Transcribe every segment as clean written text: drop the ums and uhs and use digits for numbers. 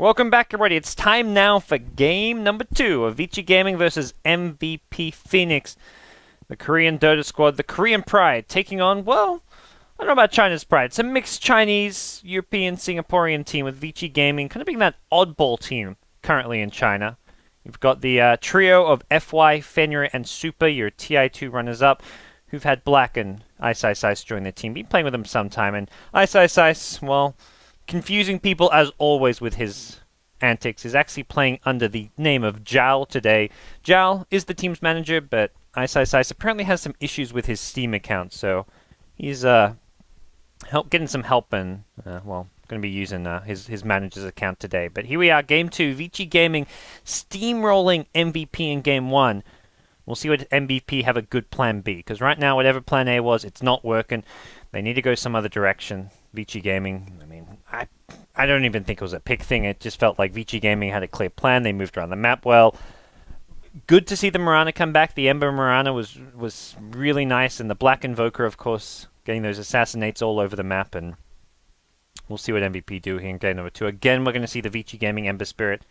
Welcome back, everybody. It's time now for game number 2 of Vici Gaming versus MVP Phoenix. The Korean Dota squad, the Korean Pride, taking on, well, I don't know about China's Pride. It's a mixed Chinese, European, Singaporean team with Vici Gaming, kind of being that oddball team currently in China. You've got the trio of FY, Fenrir, and Super, your TI2 runners-up, who've had Black and Ice join their team. Been playing with them some time, and Ice, well, confusing people as always with his antics. Is actually playing under the name of Jal today. Jal is the team's manager, but Ice apparently has some issues with his Steam account, so he's getting some help and well, going to be using his manager's account today. But here we are, game 2, Vici Gaming steamrolling MVP in game 1. We'll see what MVP have a good plan B, because right now whatever plan A was, it's not working. They need to go some other direction. Vici Gaming, I mean, I don't even think it was a pick thing. It just felt like Vici Gaming had a clear plan. They moved around the map well. Good to see the Mirana come back. The Ember Mirana was really nice, and the Black Invoker, of course, getting those assassinates all over the map. And we'll see what MVP do here in game number 2. Again, we're going to see the Vici Gaming Ember Spirit.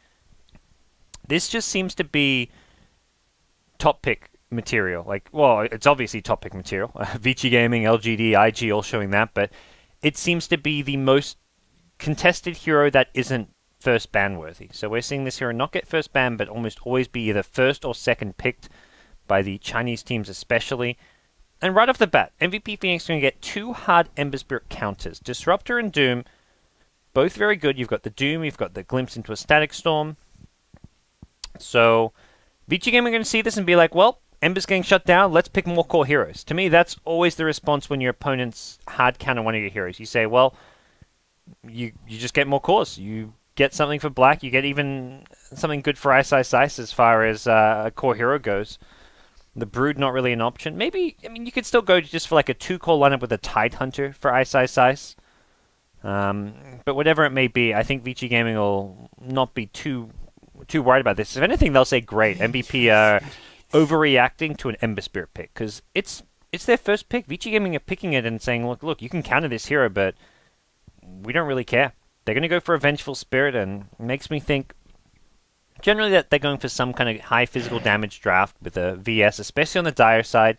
This just seems to be top pick material. Like, well, it's obviously top pick material. Vici Gaming, LGD, IG all showing that, but it seems to be the most contested hero that isn't first ban worthy. So we're seeing this hero not get first ban, but almost always be either first or second picked by the Chinese teams especially. And right off the bat, MVP Phoenix is going to get 2 hard Ember Spirit counters. Disruptor and Doom, both very good. You've got the Doom, you've got the Glimpse into a Static Storm. So Vici Gaming are going to see this and be like, well, Ember's getting shut down, let's pick more core heroes. To me, that's always the response when your opponent's hard counter one of your heroes. You say, well, you just get more cores. You get something for Black, you get even something good for Ice as far as a core hero goes. The Brood, not really an option. Maybe, I mean, you could still go just for like a 2-core lineup with a Tide Hunter for Ice. But whatever it may be, I think Vici Gaming will not be too worried about this. If anything, they'll say, great, MVP overreacting to an Ember Spirit pick, because it's their first pick. Vici Gaming are picking it and saying, look, you can counter this hero, but we don't really care. They're going to go for a Vengeful Spirit, and it makes me think generally that they're going for some kind of high physical damage draft with a VS, especially on the Dire side.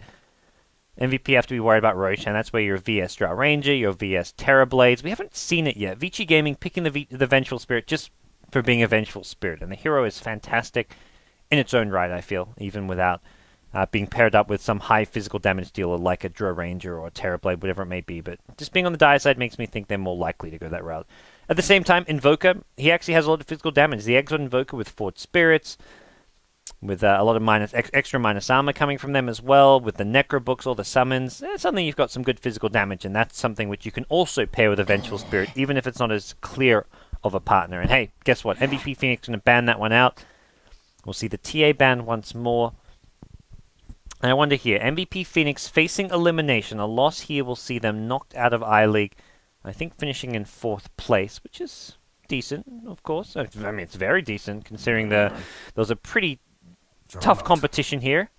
MVP have to be worried about Roshan. That's where your VS Drought Ranger, your VS Terrorblades. We haven't seen it yet. Vici Gaming picking the Vengeful Spirit just for being a Vengeful Spirit, and the hero is fantastic in its own right, I feel, even without being paired up with some high physical damage dealer like a Draw Ranger or a Terrorblade, whatever it may be. But just being on the Dire side makes me think they're more likely to go that route. At the same time, Invoker, he actually has a lot of physical damage. The Exiled Invoker with Forged Spirits, with a lot of extra minus armor coming from them as well, with the Necro Books, all the summons. It's something you've got some good physical damage, and that's something which you can also pair with a Vengeful Spirit, even if it's not as clear of a partner. And hey, guess what? MVP Phoenix is going to ban that one out. We'll see the TA ban once more. And I wonder here, MVP Phoenix facing elimination. A loss here will see them knocked out of I-League. I think finishing in 4th place, which is decent, of course. I mean, it's very decent, considering there was a pretty tough competition here.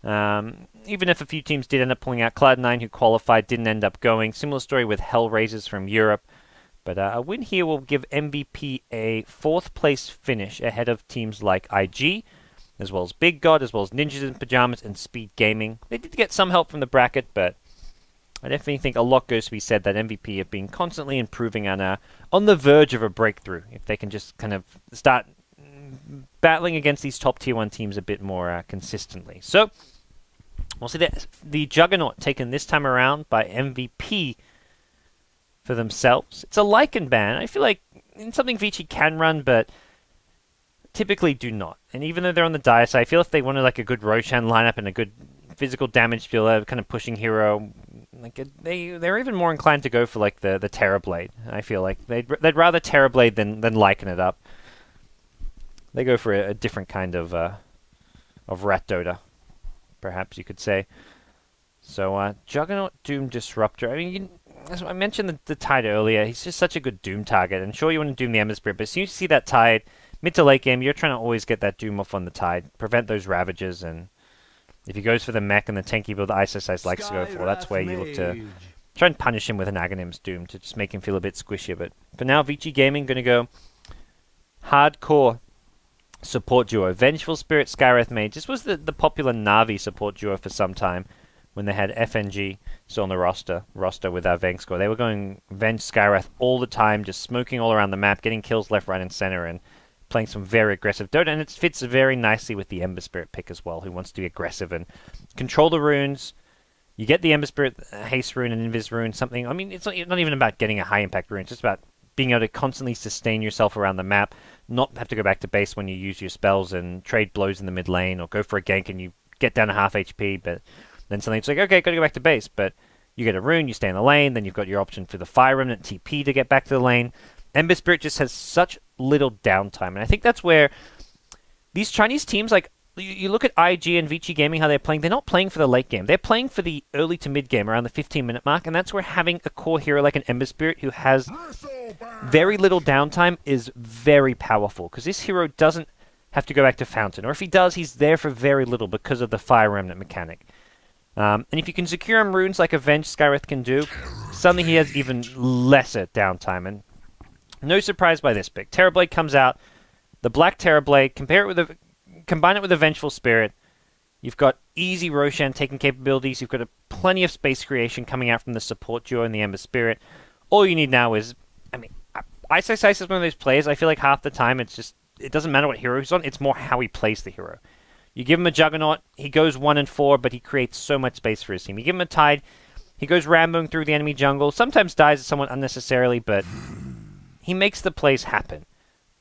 Even if a few teams did end up pulling out, Cloud9, who qualified, didn't end up going. Similar story with Hellraisers from Europe. But a win here will give MVP a 4th place finish ahead of teams like IG, as well as Big God, as well as Ninjas in Pajamas and Speed Gaming. They did get some help from the bracket, but I definitely think a lot goes to be said that MVP have been constantly improving and on the verge of a breakthrough. If they can just kind of start battling against these top tier 1 teams a bit more consistently. So we'll see the Juggernaut taken this time around by MVP for themselves. It's a Lycan ban. I feel like it's something Vici can run, but typically do not. And even though they're on the Dire side, I feel if they wanted like a good Roshan lineup and a good physical damage dealer, kind of pushing hero, like they're even more inclined to go for like the Terrorblade. I feel like they'd rather Terrorblade than Lycan it up. They go for a different kind of Rat Dota, perhaps you could say. So Juggernaut, Doom, Disruptor. I mean, as I mentioned the Tide earlier, he's just such a good Doom target. And sure, you want to Doom the Ember Spirit, but as soon as you see that Tide, mid to late game, you're trying to always get that Doom off on the Tide, prevent those Ravages, and if he goes for the mech and the tanky build that Ice likes to go for, that's where you look to try and punish him with an Aghanim's Doom to just make him feel a bit squishier. But for now, Vici Gaming going to go hardcore support duo. Vengeful Spirit, Skywrath Mage. This was the popular Na'Vi support duo for some time when they had FNG still on the roster with our Veng score. They were going Venge Skywrath all the time, just smoking all around the map, getting kills left, right, and center, and playing some very aggressive Dota. And it fits very nicely with the Ember Spirit pick as well, who wants to be aggressive and control the runes. You get the Ember Spirit Haste Rune and Invis Rune, something. I mean, it's not even about getting a high impact rune, it's just about being able to constantly sustain yourself around the map, not have to go back to base when you use your spells and trade blows in the mid lane, or go for a gank and you get down to half HP, but then suddenly it's like, okay, gotta go back to base, but you get a rune, you stay in the lane, then you've got your option for the Fire Remnant TP to get back to the lane. Ember Spirit just has such little downtime, and I think that's where these Chinese teams, like, you look at IG and Vici Gaming, how they're playing, they're not playing for the late game. They're playing for the early to mid game, around the 15-minute mark, and that's where having a core hero like an Ember Spirit who has very little downtime is very powerful, because this hero doesn't have to go back to Fountain, or if he does, he's there for very little because of the Fire Remnant mechanic. And if you can secure him runes like Avenge Skywrath can do, suddenly he has even lesser downtime, and no surprise by this pick. Terrorblade comes out, the Black Terrorblade, combine it with a Vengeful Spirit. You've got easy Roshan taking capabilities. You've got plenty of space creation coming out from the support duo and the Ember Spirit. All you need now is, I mean, Ice is one of those players, I feel like half the time it doesn't matter what hero he's on, it's more how he plays the hero. You give him a Juggernaut, he goes 1 and 4, but he creates so much space for his team. You give him a Tide, he goes Ramboing through the enemy jungle, sometimes dies somewhat unnecessarily, but he makes the plays happen.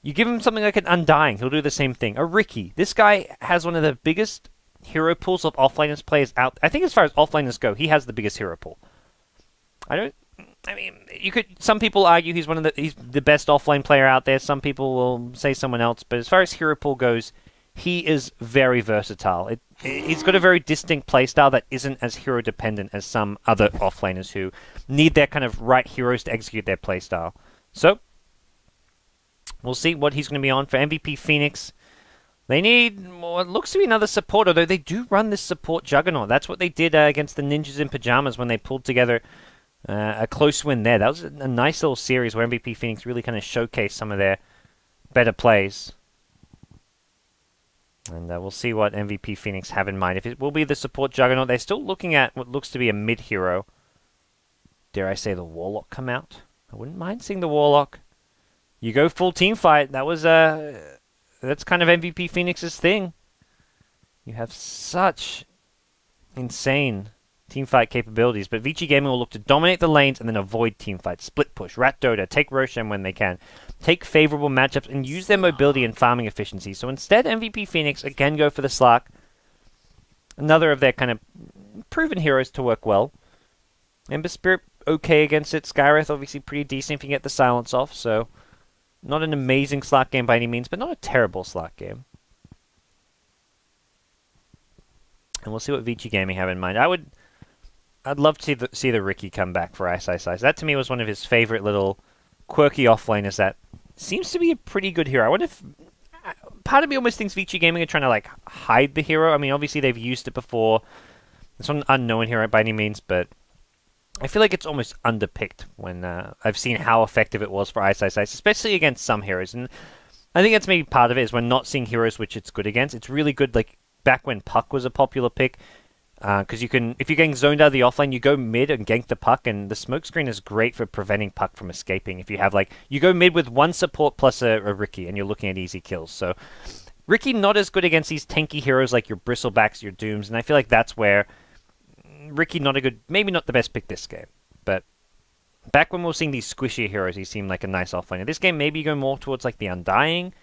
You give him something like an Undying, he'll do the same thing. A Riki, this guy has one of the biggest hero pools of offlaners players out. I think as far as offlaners go, he has the biggest hero pool. Some people argue he's the best offlane player out there. Some people will say someone else, but as far as hero pool goes, he is very versatile. He's got a very distinct playstyle that isn't as hero dependent as some other offlaners who need their kind of right heroes to execute their playstyle. So we'll see what he's going to be on for MVP Phoenix. They need what looks to be another support, although they do run this support Juggernaut. That's what they did against the Ninjas in Pajamas when they pulled together a close win there. That was a nice little series where MVP Phoenix really kind of showcased some of their better plays. And we'll see what MVP Phoenix have in mind. If it will be the support Juggernaut, they're still looking at what looks to be a mid-hero. Dare I say the Warlock come out? I wouldn't mind seeing the Warlock. You go full team fight. That's kind of MVP Phoenix's thing. You have such insane teamfight capabilities, but Vici Gaming will look to dominate the lanes and then avoid teamfights. Split push, Rat Dota, take Roshan when they can. Take favorable matchups and use their mobility and farming efficiency. So instead, MVP Phoenix again go for the Slark. Another of their kind of proven heroes to work well. Ember Spirit okay against it. Skywrath obviously pretty decent if you get the silence off, so not an amazing Slark game by any means, but not a terrible Slark game. And we'll see what Vici Gaming have in mind. I'd love to see the Riki come back for Ice. That to me was one of his favorite little quirky offlaners that seems to be a pretty good hero. I wonder if part of me almost thinks Vici Gaming are trying to like hide the hero. I mean, obviously they've used it before. It's not an unknown hero by any means, but I feel like it's almost underpicked when I've seen how effective it was for Ice, especially against some heroes. And I think that's maybe part of it is we're not seeing heroes which it's good against. It's really good like back when Puck was a popular pick. Because if you're getting zoned out of the offlane, you go mid and gank the Puck, and the smoke screen is great for preventing Puck from escaping. If you have you go mid with one support plus a Riki, and you're looking at easy kills. So Riki not as good against these tanky heroes like your Bristlebacks, your Dooms, and I feel like that's where Riki maybe not the best pick this game. But back when we were seeing these squishier heroes, he seemed like a nice offlaner. This game maybe you go more towards like the Undying.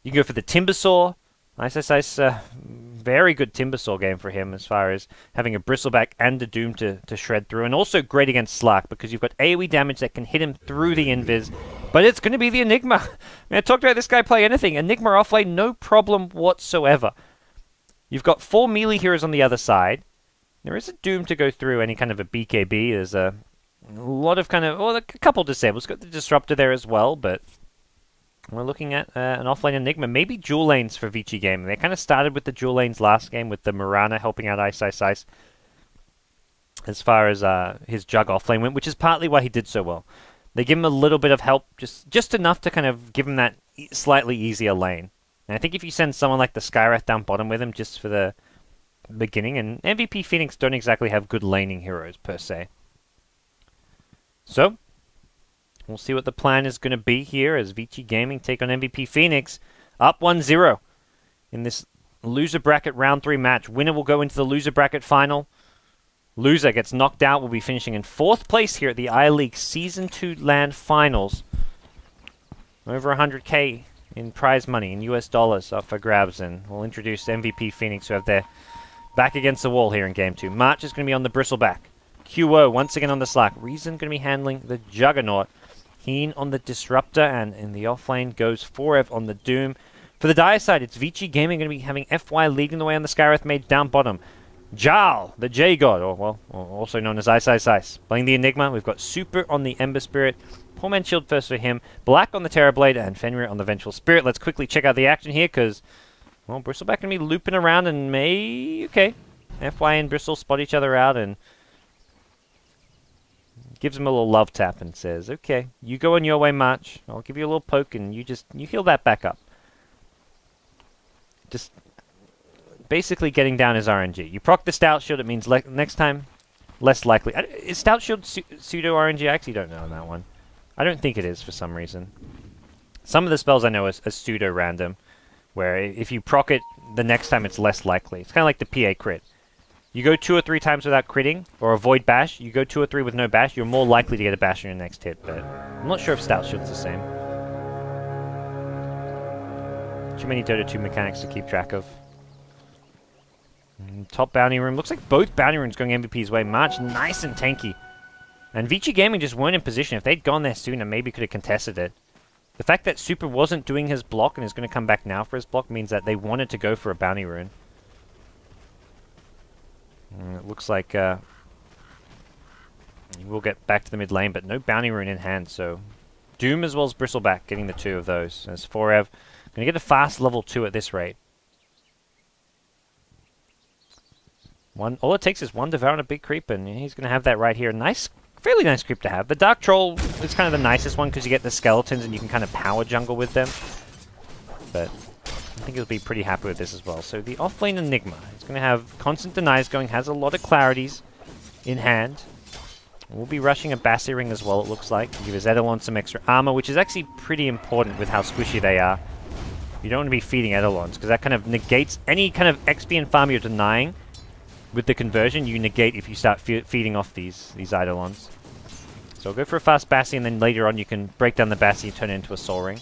You can go for the Timbersaw. Ice, very good Timbersaw game for him as far as having a Bristleback and a Doom to shred through. And also great against Slark because you've got AoE damage that can hit him through the Invis. But it's going to be the Enigma. I mean, I talked about this guy play anything. Enigma offlane, no problem whatsoever. You've got 4 melee heroes on the other side. There is a Doom to go through any kind of a BKB. There's a lot of a couple disables. Got the Disruptor there as well, but we're looking at an offlane Enigma, maybe dual lanes for Vici Gaming. They kind of started with the dual lanes last game with the Mirana helping out Ice as far as his Jug offlane went, which is partly why he did so well. They give him a little bit of help, just enough to kind of give him that slightly easier lane. And I think if you send someone like the Skywrath down bottom with him just for the beginning, and MVP Phoenix don't exactly have good laning heroes per se. So, we'll see what the plan is going to be here as Vici Gaming take on MVP Phoenix. Up 1-0 in this loser bracket round 3 match. Winner will go into the loser bracket final. Loser gets knocked out, will be finishing in 4th place here at the I-League Season 2 LAN Finals. Over 100k in prize money in US dollars up for grabs, and we'll introduce MVP Phoenix, who have their back against the wall here in Game 2. March is going to be on the Bristleback. QO once again on the Slack. Reason going to be handling the Juggernaut. Heen on the Disruptor, and in the offlane goes Forev on the Doom. For the Dire side, it's Vici Gaming going to be having FY leading the way on the Skywrath made down bottom. Jal, the J-God, or also known as Ice, playing the Enigma. We've got Super on the Ember Spirit. Poor Man Shield first for him. Black on the Terrorblade, and Fenrir on the Vengeful Spirit. Let's quickly check out the action here, because, well, Bristleback going to be looping around and okay. FY and Bristle spot each other out and gives him a little love tap and says, okay, you go on your way, March. I'll give you a little poke, and you heal that back up. Just basically getting down his RNG. You proc the Stout Shield, it means next time, less likely. Is Stout Shield pseudo RNG? I actually don't know on that one. I don't think it is for some reason. Some of the spells I know are pseudo random, where if you proc it, the next time it's less likely. It's kind of like the PA crit. You go 2 or 3 times without critting, or avoid bash. You go 2 or 3 with no bash, you're more likely to get a bash on your next hit, but I'm not sure if Stout Shield's the same. Too many Dota 2 mechanics to keep track of. Top bounty room. Looks like both bounty rooms going MVP's way. March nice and tanky. And Vici Gaming just weren't in position. If they'd gone there sooner, maybe could have contested it. The fact that Super wasn't doing his block and is going to come back now for his block means that they wanted to go for a bounty rune. It looks like we'll get back to the mid lane, but no bounty rune in hand, so Doom as well as Bristleback getting the 2 of those. As Forev going to get a fast level 2 at this rate. All it takes is 1 Devour and a big creep, and he's going to have that right here. Nice, fairly nice creep to have. The Dark Troll is kind of the nicest one because you get the skeletons and you can kind of power jungle with them. But I think he'll be pretty happy with this as well. So the offlane Enigma is going to have constant denies going, has a lot of clarities in hand. We'll be rushing a Bassi Ring as well, it looks like, to give his Eidolon some extra armor, which is actually pretty important with how squishy they are. You don't want to be feeding Eidolons, because that kind of negates any kind of XP and farm you're denying. With the conversion, you negate if you start feeding off these Eidolons. So I'll go for a fast Bassi, and then later on you can break down the Bassi and turn it into a Soul Ring.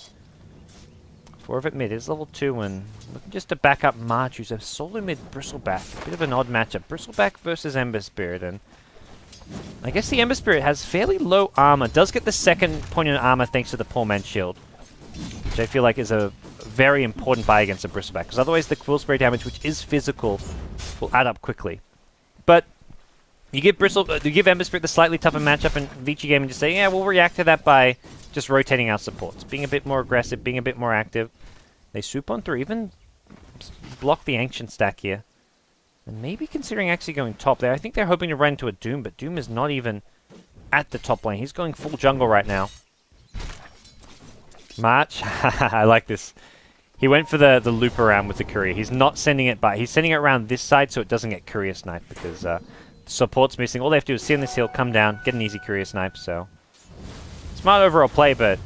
4 of it mid is level 2, and looking just to back up March, who's a solo mid Bristleback. A bit of an odd matchup. Bristleback versus Ember Spirit, and I guess the Ember Spirit has fairly low armor. Does get the second point in armor thanks to the Poor Man's Shield, which I feel like is a very important buy against a Bristleback, because otherwise the Quill Spray damage, which is physical, will add up quickly. But you give Ember Spirit the slightly tougher matchup, and Vici Gaming just say, yeah, we'll react to that by just rotating our supports, being a bit more aggressive, being a bit more active. They swoop on through, even block the Ancient stack here. And maybe considering actually going top there. I think they're hoping to run into a Doom, but Doom is not even at the top lane. He's going full jungle right now. March, I like this. He went for the loop around with the courier. He's not sending it by. He's sending it around this side so it doesn't get courier sniped, because support's missing. All they have to do is sit on this hill, come down, get an easy courier snipe. So smart overall play, but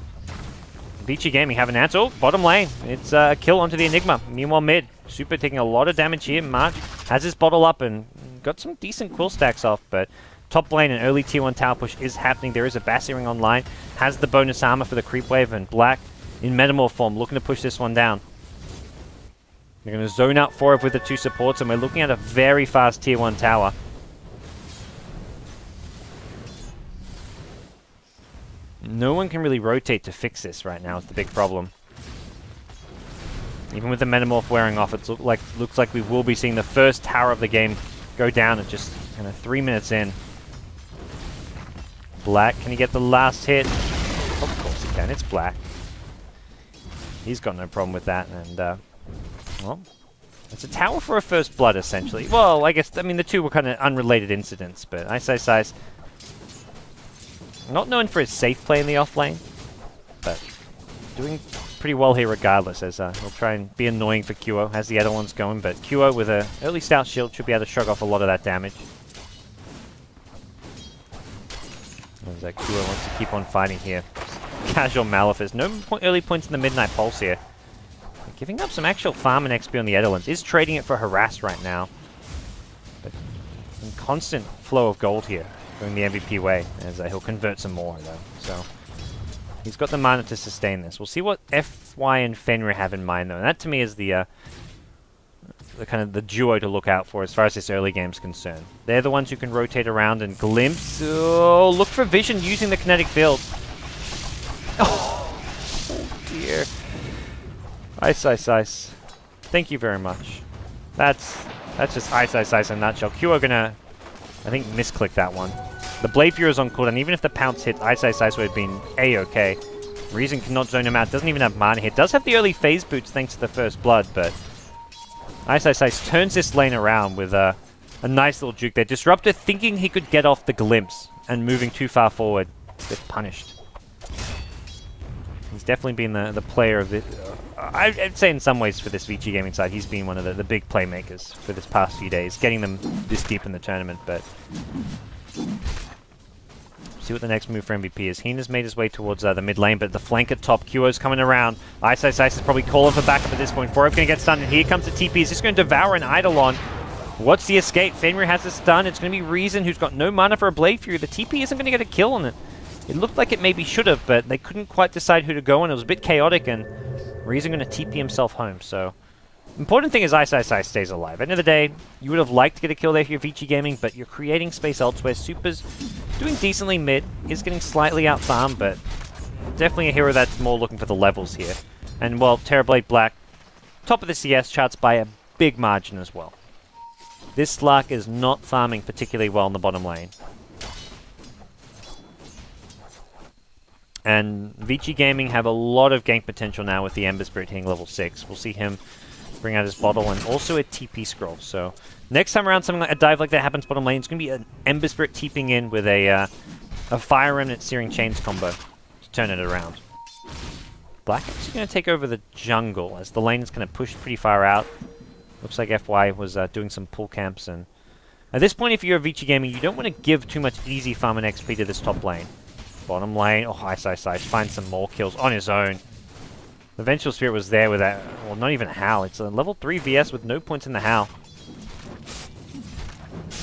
Vici Gaming have an answer. Oh, bottom lane. It's a kill onto the Enigma. Meanwhile, mid. Super taking a lot of damage here. March has his bottle up and got some decent quill stacks off, but top lane and early tier 1 tower push is happening. There is a Bassi Ring online. Has the bonus armor for the creep wave, and Black in Metamorph form looking to push this one down. They're going to zone out Forev with the 2 supports, and we're looking at a very fast tier 1 tower. No one can really rotate to fix this right now. It's the big problem. Even with the Metamorph wearing off, it looks like we will be seeing the first tower of the game go down at just kind of 3 minutes in. Black, can he get the last hit? Of course he can. It's Black. He's got no problem with that, and well, it's a tower for a first blood, essentially. Well, I guess, I mean, the 2 were kind of unrelated incidents, but Ice Not known for his safe play in the off lane, but doing pretty well here regardless, as he'll try and be annoying for Qo as the Eidolon's going, but Qo with a early stout shield should be able to shrug off a lot of that damage. As Qo wants to keep on fighting here. Casual Malefus. No early points in the Midnight Pulse here. Giving up some actual farm and XP on the Eidolons. Is trading it for Harass right now. But constant flow of gold here, going the MVP way, as he'll convert some more though. So he's got the mana to sustain this. We'll see what FY and Fenrir have in mind though, and that to me is the kind of the duo to look out for as far as this early game's concerned. They're the ones who can rotate around and glimpse. Oh, look for vision using the kinetic field. Oh dear. Ice, ice, ice. Thank you very much. That's just ice, ice, ice in a nutshell. Qo gonna, I think, misclick that one. The Blade Fury is on cooldown. Even if the pounce hit, ice, ice, ice would have been a-okay. Reason cannot zone him out. Doesn't even have mana here. Does have the early phase boots thanks to the first blood, but ice, ice, ice turns this lane around with a nice little juke there. Disruptor thinking he could get off the glimpse and moving too far forward. Gets punished. He's definitely been the player of this. I'd say in some ways for this Vici Gaming side, he's been one of the big playmakers for this past few days, getting them this deep in the tournament, but see what the next move for MVP is. Hina's made his way towards the mid lane, but the flank at top, Qo's coming around. Ice, Ice, Ice is probably calling for backup at this point. Forov going to get stunned, and here comes the TP. Is this going to devour an Eidolon? What's the escape? Fenrir has a stun. It's going to be Reason, who's got no mana for a Blade Fury. The TP isn't going to get a kill on it. It looked like it maybe should have, but they couldn't quite decide who to go on. It was a bit chaotic, and Reason going to TP himself home. So, important thing is Ice, Ice, Ice stays alive. At the end of the day, you would have liked to get a kill there for your Vici Gaming, but you're creating space elsewhere. Super's doing decently mid. Is getting slightly out farmed, but definitely a hero that's more looking for the levels here. And, well, Terrorblade Black, top of the CS charts by a big margin as well. This Slark is not farming particularly well in the bottom lane. And Vici Gaming have a lot of gank potential now with the Ember Spirit hitting level 6. We'll see him bring out his bottle and also a TP scroll. So next time around something like a dive like that happens bottom lane, it's going to be an Ember Spirit TPing in with a Fire Remnant Searing Chains combo to turn it around. Black is going to take over the jungle as the lane is kind of pushed pretty far out. Looks like FY was doing some pull camps, and at this point if you're a Vici Gaming, you don't want to give too much easy farm and XP to this top lane. Bottom lane, oh, Ice, Ice, Ice, finds some more kills on his own. The Vengeful Spirit was there with that, well, not even Howl. It's a level 3 VS with no points in the Howl.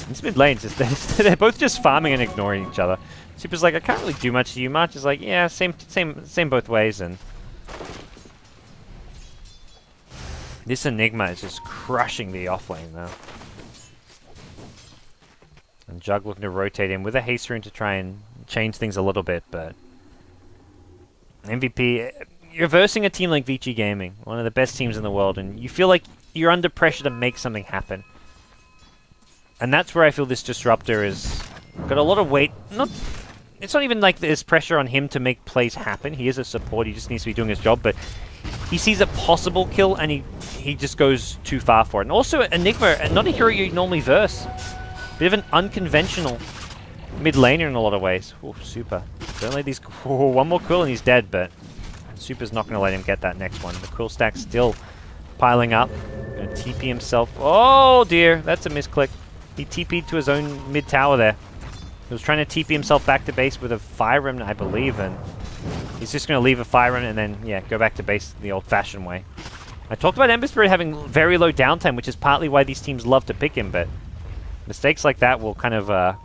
This mid lane, they're both just farming and ignoring each other. Super's like, I can't really do much to you. March is like, yeah, same both ways, and this Enigma is just crushing the offlane though. And Jug looking to rotate in with a haste rune to try and change things a little bit, but MVP, you're versing a team like Vici Gaming, one of the best teams in the world, and you feel like you're under pressure to make something happen. And that's where I feel this Disruptor is got a lot of weight. It's not even like there's pressure on him to make plays happen. He is a support, he just needs to be doing his job, but he sees a possible kill and he just goes too far for it. And also Enigma, not a hero you normally verse. Bit of an unconventional mid laner in a lot of ways. Oh, Super. Don't let these... Oh, one more Quill and he's dead, but Super's not going to let him get that next one. The Quill stack's still piling up. Going to TP himself. Oh, dear. That's a misclick. He TP'd to his own mid tower there. He was trying to TP himself back to base with a Fire Remnant, I believe, and he's just going to leave a Fire Remnant and then, yeah, go back to base the old-fashioned way. I talked about Ember Spirit having very low downtime, which is partly why these teams love to pick him, but mistakes like that will kind of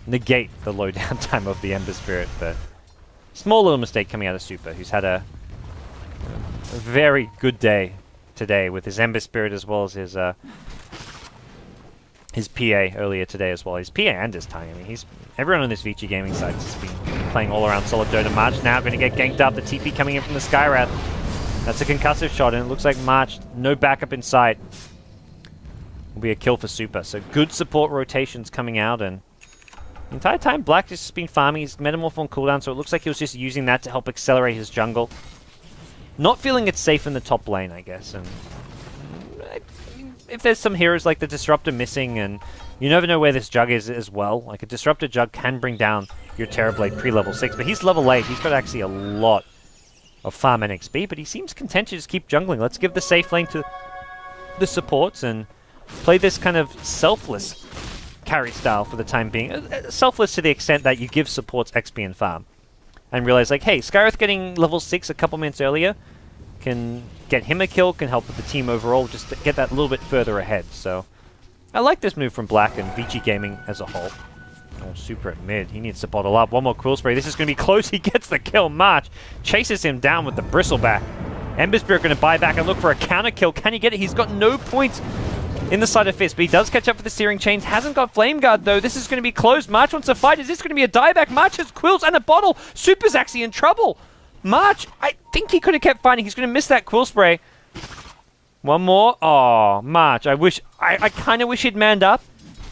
negate the low downtime of the Ember Spirit. But small little mistake coming out of Super, who's had a very good day today with his Ember Spirit as well as his PA earlier today as well. His PA and his Tongue. I mean, everyone on this Vici Gaming side has been playing all around solid Dota. March now going to get ganked up. The TP coming in from the Skywrath. That's a concussive shot, and it looks like March, no backup in sight. Will be a kill for Super. So good support rotations coming out, and the entire time Black has just been farming. He's Metamorph on cooldown, so it looks like he was just using that to help accelerate his jungle. Not feeling it's safe in the top lane, I guess. And if there's some heroes like the Disruptor missing, and you never know where this Jug is as well. Like a Disruptor Jug can bring down your Terrorblade pre-level 6, but he's level 8. He's got actually a lot of farm and XP, but he seems content to just keep jungling. Let's give the safe lane to the supports and play this kind of selfless carry style for the time being. Selfless to the extent that you give supports XP and farm. And realize, like, hey, Skywrath getting level 6 a couple minutes earlier can get him a kill, can help with the team overall, just to get that a little bit further ahead. So I like this move from Black and Vici Gaming as a whole. Oh, Super at mid. He needs to bottle up. One more Quill Spray. This is going to be close. He gets the kill. March chases him down with the Bristleback. Ember Spirit going to buy back and look for a counter kill. Can he get it? He's got no points in the side of Fist, but he does catch up with the Searing Chains. Hasn't got Flame Guard, though. This is going to be close. March wants to fight. Is this going to be a dieback? March has Quills and a bottle. Super's actually in trouble. March, I think he could have kept fighting. He's going to miss that Quill Spray. One more. Oh, March. I kind of wish he'd manned up.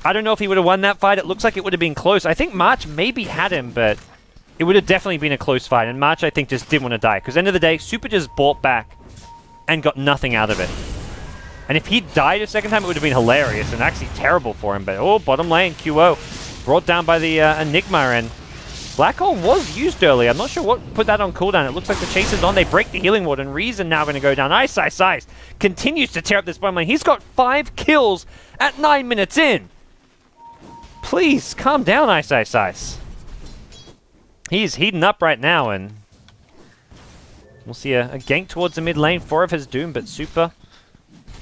I don't know if he would have won that fight. It looks like it would have been close. I think March maybe had him, but it would have definitely been a close fight. And March, I think, just didn't want to die. Because at the end of the day, Super just bought back and got nothing out of it. And if he died a second time, it would have been hilarious and actually terrible for him. But, oh, bottom lane, QO. Brought down by the Enigma, and Black Hole was used earlier. I'm not sure what put that on cooldown. It looks like the chase is on. They break the healing ward, and Reason now going to go down. Ice continues to tear up this bottom lane. He's got 5 kills at 9 minutes in. Please, calm down, Ice. He's heating up right now, and we'll see a gank towards the mid lane. 4 of his Doom, but Super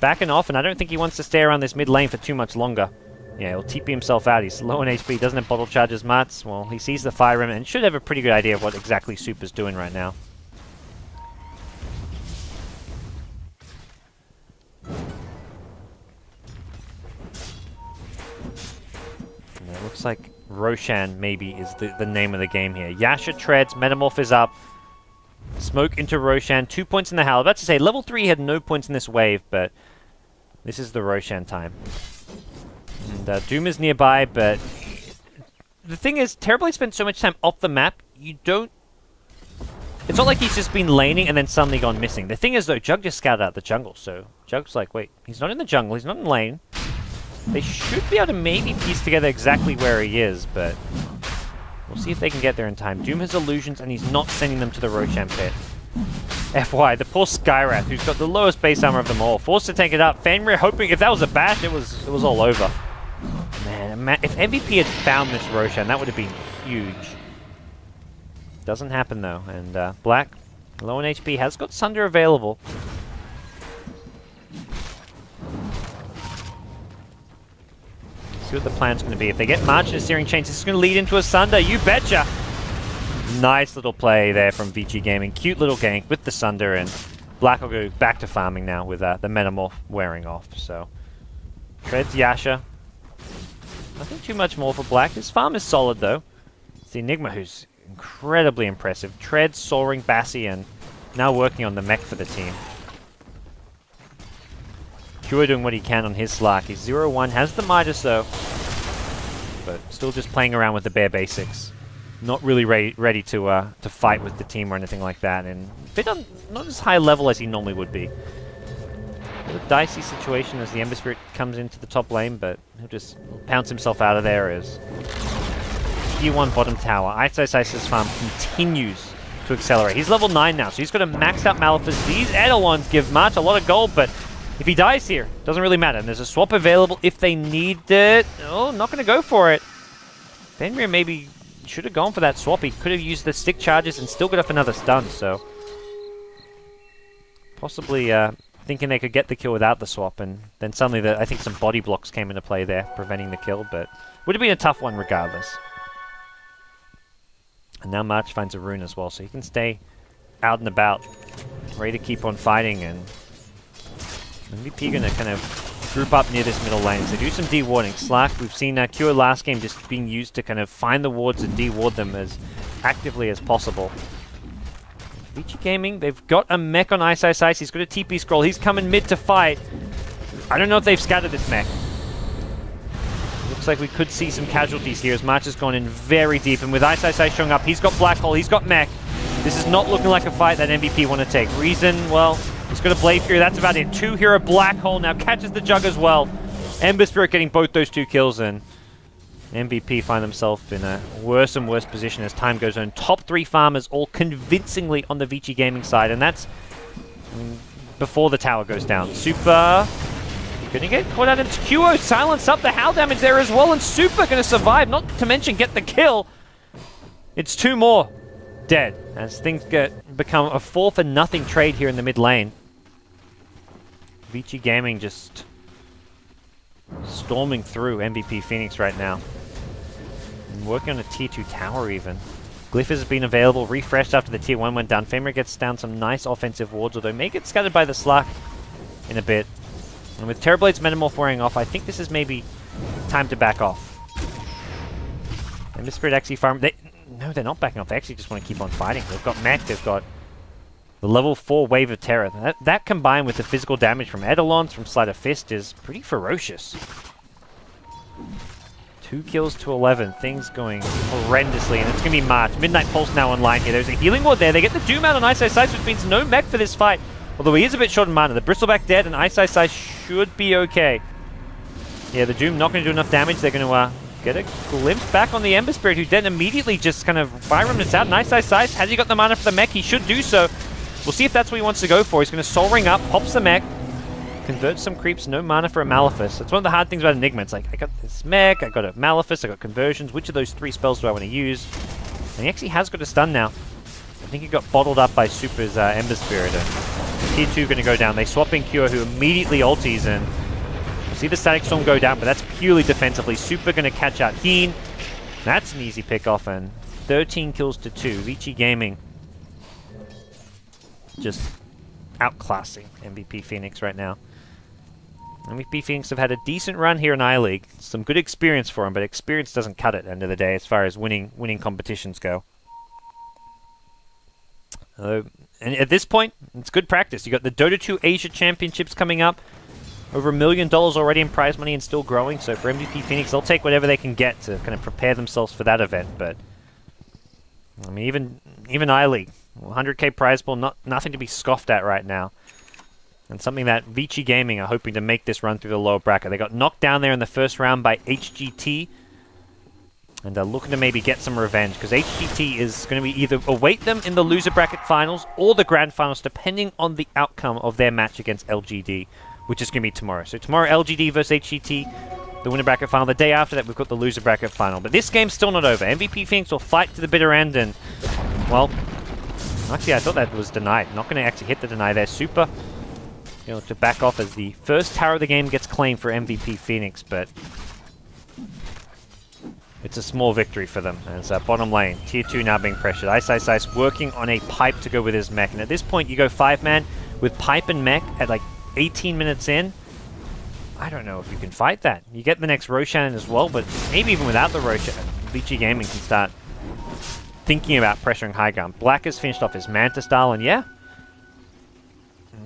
backing off, and I don't think he wants to stay around this mid lane for too much longer. Yeah, he'll TP himself out. He's low on HP, doesn't have bottle charges, Mats. Well, he sees the Fire Rim and should have a pretty good idea of what exactly Super's doing right now. And it looks like Roshan maybe is the name of the game here. Yasha treads, Metamorph is up. Smoke into Roshan, 2 points in the Howl. I was about to say, level 3 had no points in this wave, but this is the Roshan time. And Doom is nearby, but the thing is, Terrorblade spent so much time off the map, you don't... It's not like he's just been laning and then suddenly gone missing. The thing is, though, Jug just scouted out the jungle, so Jug's like, wait, he's not in the jungle, he's not in lane. They should be able to maybe piece together exactly where he is, but we'll see if they can get there in time. Doom has illusions, and he's not sending them to the Roshan pit. FY, the poor Skywrath, who's got the lowest base armor of them all, forced to take it up. Fenrir hoping, if that was a bash, it was all over. Man, if MVP had found this Roshan, that would have been huge. Doesn't happen, though. And Black, low on HP, has got Sunder available. See what the plan's going to be. If they get March and a Searing Chains, this is going to lead into a Sunder. You betcha! Nice little play there from Vici Gaming. Cute little gank with the Sunder, and Black will go back to farming now with the Metamorph wearing off. So, treads Yasha. Nothing too much more for Black. His farm is solid, though. It's the Enigma, who's incredibly impressive. Treads, Soaring, Bassi, and now working on the mech for the team. Kua doing what he can on his Slark. He's 0-1, has the Midas, though. But still just playing around with the bare basics. Not really ready to fight with the team or anything like that. And a bit on not as high level as he normally would be. A dicey situation as the Ember Spirit comes into the top lane, but he'll just pounce himself out of there as Tier 1 bottom tower. Ice's farm continues to accelerate. He's level 9 now, so he's got a maxed out Maleficent. These Eidolons give March a lot of gold, but if he dies here, doesn't really matter. And there's a swap available if they need it. Oh, not going to go for it. Fenrir maybe should have gone for that swap. He could have used the stick charges and still got off another stun, so possibly thinking they could get the kill without the swap, and then suddenly I think some body blocks came into play there, preventing the kill, but would have been a tough one regardless. And now March finds a rune as well, so he can stay out and about, ready to keep on fighting, and MVP going to kind of group up near this middle lane. So do some de-warding. Slack, we've seen Cure last game just being used to kind of find the wards and de-ward them as actively as possible. Vici Gaming, they've got a mech on Ice. He's got a TP scroll. He's coming mid to fight. I don't know if they've scattered this mech. Looks like we could see some casualties here as March has gone in very deep. And with Ice showing up, he's got Black Hole, he's got mech. This is not looking like a fight that MVP want to take. Reason, well, he's got a Blade Fury. That's about it. 2 here, a Black Hole now catches the Jug as well. Ember Spirit getting both those 2 kills in. MVP find themselves in a worse and worse position as time goes on. Top 3 farmers all convincingly on the Vici Gaming side, and that's before the tower goes down. Super gonna get caught out into QO, silence up the Howl damage there as well, and Super gonna survive, not to mention get the kill. It's 2 more dead as things become a 4-for-0 trade here in the mid lane. Vici Gaming just storming through MVP Phoenix right now. And working on a tier 2 tower even. Glyph has been available, refreshed after the tier 1 went down. Fenrir gets down some nice offensive wards, although may get scattered by the Slack in a bit. And with Terrorblade's Metamorph wearing off, I think this is maybe time to back off. And Ember Spirit actually farm... No, they're not backing off. They actually just want to keep on fighting. They've got mech, they've got the level 4 Wave of Terror. That combined with the physical damage from Eidolons, from Sleight of Fist, is pretty ferocious. 2 kills to 11. Things going horrendously, and it's going to be March. Midnight Pulse now online here. There's a healing ward there. They get the Doom out on Ice Ice Ice, which means no mech for this fight. Although he is a bit short in mana. The Bristleback dead, and Ice Ice Ice should be okay. Yeah, the Doom not going to do enough damage. They're going to get a glimpse back on the Ember Spirit, who then immediately just kind of fire him out. And Ice Ice Ice, has he got the mana for the mech? He should do so. We'll see if that's what he wants to go for. He's going to Soul Ring up, pops the mech, converts some creeps, no mana for a Malefice. That's one of the hard things about Enigma. It's like, I got this mech, I got a Malefice, I got conversions. Which of those 3 spells do I want to use? And he actually has got a stun now. I think he got bottled up by Super's Ember Spirit. And tier 2 going to go down. They swap in Cure, who immediately ulties, and we'll see the Static Storm go down, but that's purely defensively. Super going to catch out Heen. That's an easy pick off, and 13 kills to 2. Vici Gaming just outclassing MVP Phoenix right now. MVP Phoenix have had a decent run here in I-League. Some good experience for them, but experience doesn't cut it at the end of the day as far as winning competitions go. And at this point, it's good practice. You got the Dota 2 Asia Championships coming up. Over $1 million already in prize money and still growing. So for MVP Phoenix, they'll take whatever they can get to kind of prepare themselves for that event. But I mean, even I-League, 100k prize pool, nothing to be scoffed at right now. And something that Vici Gaming are hoping to make this run through the lower bracket. They got knocked down there in the first round by HGT. And they're looking to maybe get some revenge, because HGT is going to be either await them in the loser bracket finals or the grand finals, depending on the outcome of their match against LGD, which is going to be tomorrow. So tomorrow, LGD versus HGT, the winner bracket final. The day after that, we've got the loser bracket final. But this game's still not over. MVP Phoenix will fight to the bitter end, and, well, actually, I thought that was denied. Not going to actually hit the deny there. Super, you know, to back off as the first tower of the game gets claimed for MVP Phoenix, but it's a small victory for them. As bottom lane, tier 2 now being pressured. Ice Ice Ice working on a pipe to go with his mech. And at this point, you go 5-man with pipe and mech at like 18 minutes in. I don't know if you can fight that. You get the next Roshan as well, but maybe even without the Roshan, Vici Gaming can start thinking about pressuring high ground. Black has finished off his Manta style, and yeah,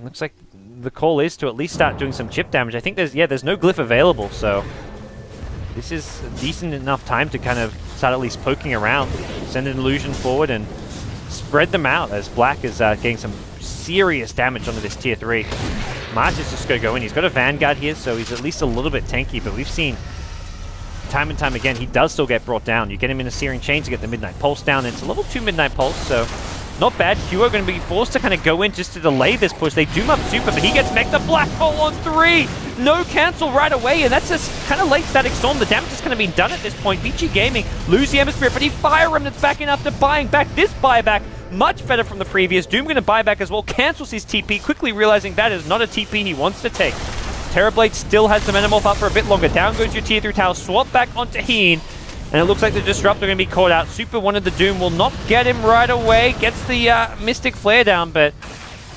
looks like the call is to at least start doing some chip damage. I think there's no glyph available, so this is a decent enough time to kind of start at least poking around, send an illusion forward, and spread them out as Black is getting some serious damage onto this tier 3. March is just going to go in. He's got a Vanguard here, so he's at least a little bit tanky, but we've seen time and time again, he does still get brought down. You get him in a Searing Chain to get the Midnight Pulse down. It's a level 2 Midnight Pulse, so not bad. Q are going to be forced to kind of go in just to delay this push. They doom up Super, but he gets mech the Black Hole on 3. No cancel right away, and that's a kind of late Static Storm. The damage is kind of been done at this point. Vici Gaming lose the Ember Spirit, but he Fire Remnants back in after buying back. This buyback, much better from the previous. Doom going to buy back as well, cancels his TP, quickly realizing that is not a TP he wants to take. Terrorblade still has the Metamorph up for a bit longer. Down goes your tier 3 tower, swap back onto Heen. And it looks like the Disruptor going to be caught out. Super wanted the Doom, will not get him right away. Gets the Mystic Flare down, but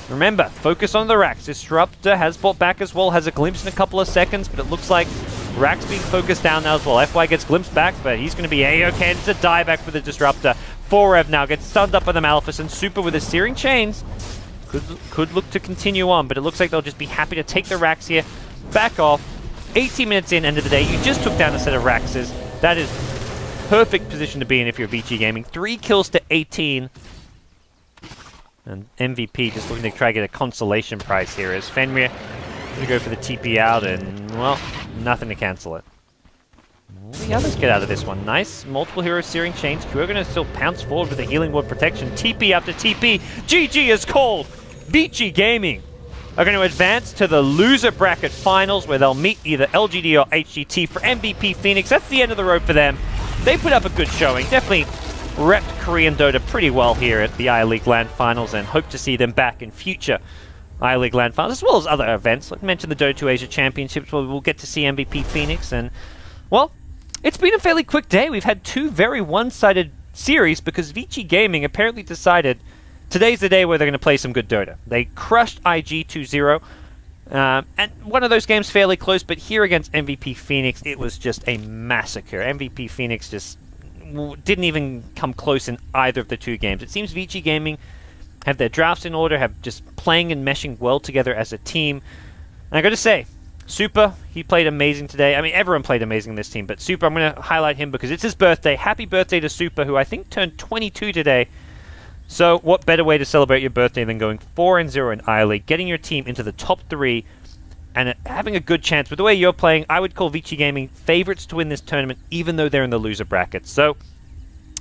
remember, focus on the racks. Disruptor has bought back as well, has a glimpse in a couple of seconds, but it looks like racks being focused down now as well. FY gets glimpsed back, but he's going to be A-okay. It's a dieback for the Disruptor. 4-Rev now gets stunned up by the Malefice, and Super with his Searing Chains could look to continue on, but it looks like they'll just be happy to take the racks here. Back off. 18 minutes in, end of the day. You just took down a set of Raxes. That is perfect position to be in if you're Vici Gaming. 3 kills to 18. And MVP just looking to try to get a consolation prize here as Fenrir going to go for the TP out and, well, nothing to cancel it. All the others get out of this one. Nice. Multiple heroes searing chains. Q are going to still pounce forward with the healing ward protection. TP after TP. GG is called. Vici Gaming are going to advance to the loser bracket finals where they'll meet either LGD or HGT for MVP Phoenix. That's the end of the road for them. They put up a good showing. Definitely repped Korean Dota pretty well here at the I-League LAN finals and hope to see them back in future I-League LAN finals as well as other events. Like I mentioned, the Dota 2 Asia Championships where we'll get to see MVP Phoenix. And, well, it's been a fairly quick day. We've had two very one-sided series because Vici Gaming apparently decided today's the day where they're going to play some good Dota. They crushed IG 2-0, and one of those games fairly close, but here against MVP Phoenix, it was just a massacre. MVP Phoenix just didn't even come close in either of the two games. It seems Vici Gaming have their drafts in order, have just playing and meshing well together as a team. And I got to say, Super, he played amazing today. I mean, everyone played amazing in this team, but Super, I'm going to highlight him because it's his birthday. Happy birthday to Super, who I think turned 22 today. So what better way to celebrate your birthday than going 4-0 in I-League, getting your team into the top 3, and having a good chance. With the way you're playing, I would call Vici Gaming favorites to win this tournament, even though they're in the loser bracket. So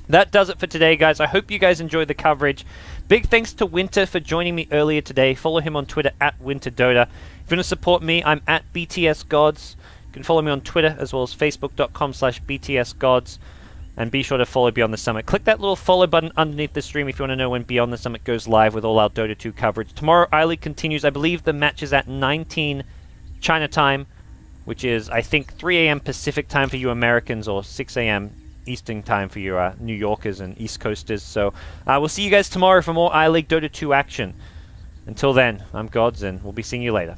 that does it for today, guys. I hope you guys enjoyed the coverage. Big thanks to Winter for joining me earlier today. Follow him on Twitter at WinterDota. If you want to support me, I'm at BTSGoDz. You can follow me on Twitter as well as Facebook.com/BTSGoDz. And be sure to follow Beyond the Summit. Click that little follow button underneath the stream if you want to know when Beyond the Summit goes live with all our Dota 2 coverage. Tomorrow, I-League continues. I believe the match is at 19 China time, which is, I think, 3 a.m. Pacific time for you Americans or 6 a.m. Eastern time for you New Yorkers and East Coasters. So we'll see you guys tomorrow for more I-League Dota 2 action. Until then, I'm GoDz, and we'll be seeing you later.